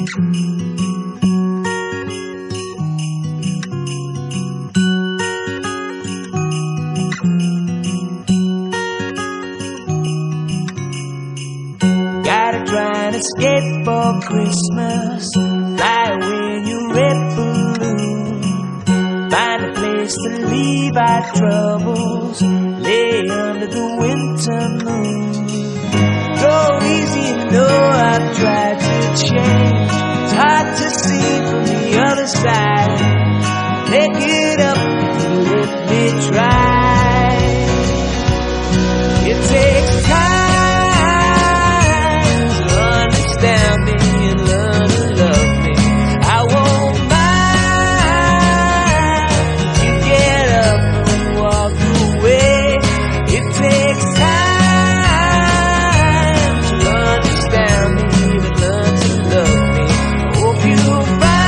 Gotta try and escape for Christmas. Fly away in your red balloon. Find a place to leave our troubles. Lay under the winter moon. Go easy, you know I've tried to change. It's hard to see from the other side. Make it up if you let me try. It takes time to understand me and learn to love me. I won't mind if you get up and walk away. It takes time to understand me and learn to love me. I hope you find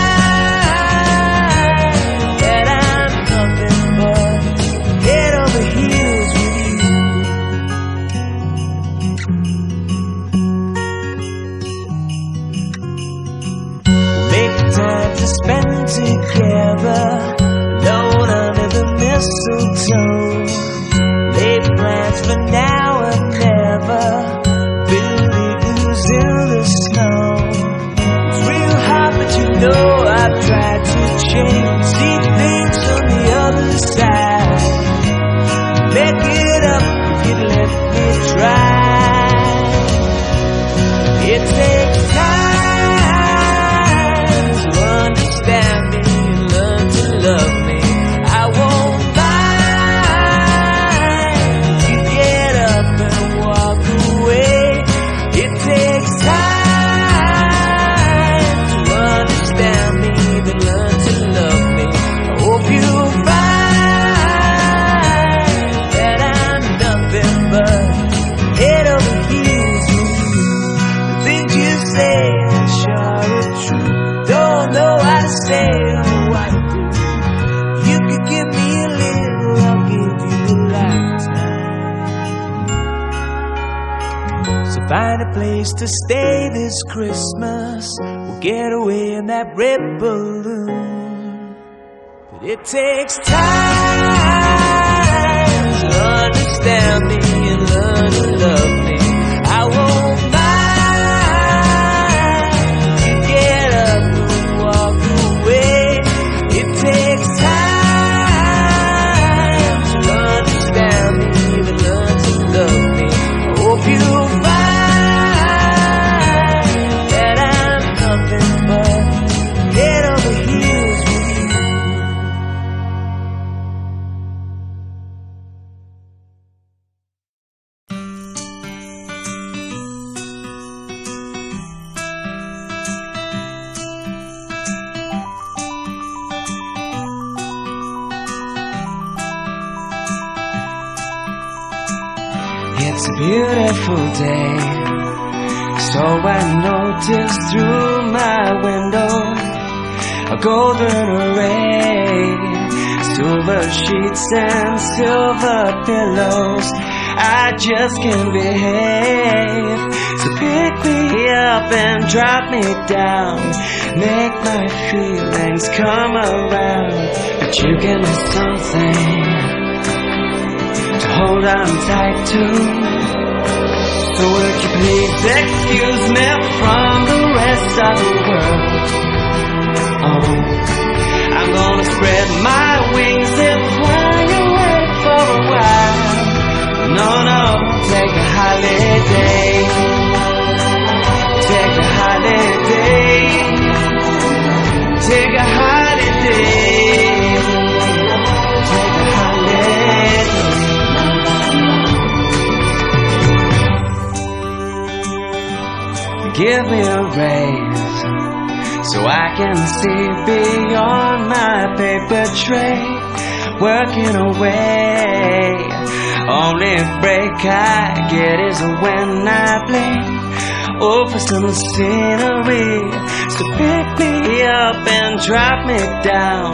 that I'm nothing but head over heels with you. Make time to spend together, alone under the mistletoe. Lay plans for now and never, build igloos in the snow. It's real hard, but you know I've tried to change. See things from the other side. Make it up if you let me try. It takes time to understand me and learn to love me. I won't mind if you get up and walk away. It takes time to understand me and learn to love me. I hope you find that I'm nothing but head over heels with you. The things you say are sure are true. Don't know how to say or what to do. You could give me a little, I'll give you a lifetime. So find a place to stay this Christmas. We'll get away in that red balloon. But it takes time to understand me and learn to love me. I won't mind if you get up and walk away. It takes time to understand me and learn to love me. I hope you find that I'm nothing but head over heels with you. It's a beautiful day, so I noticed through my window a golden array, silver sheets and silver pillows. I just can't behave, so pick me up and drop me down, make my feelings come around. But you give me something to hold on tight to. So would you please excuse me from the rest of the world? Oh, I'm gonna spread my wings and fly away for a while. No, no, take a holiday. Take a holiday. Take a holiday. Take a holiday. Give me a raise so I can see beyond my paper tray. Working away, only break I get is when I blink over some scenery. So pick me up and drop me down,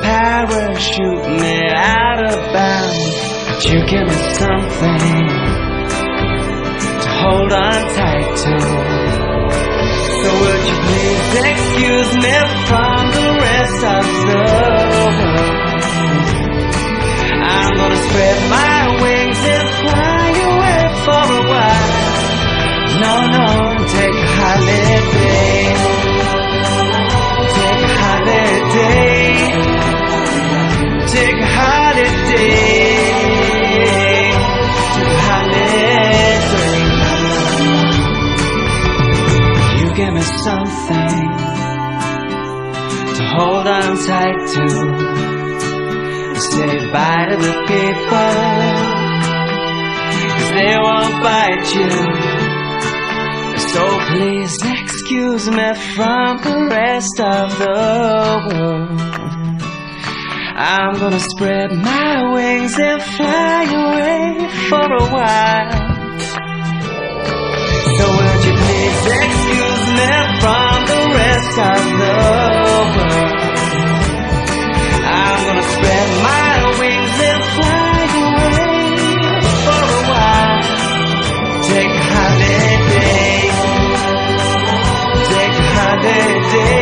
parachute me out of bounds. But you give me something to hold on tight to. So would you please me from the rest of the world. I'm gonna spread my wings and fly away for a while. No, no, take a holiday. Take a holiday. Take a holiday. Take a holiday. You give me something to hold on tight to. Say bye to the people, 'cause they won't bite you. So please excuse me from the rest of the world. I'm gonna spread my wings and fly away for a while. So would you please excuse me from the rest of the world. I'm gonna spread my wings and fly away for a while. Take a holiday. Take a holiday.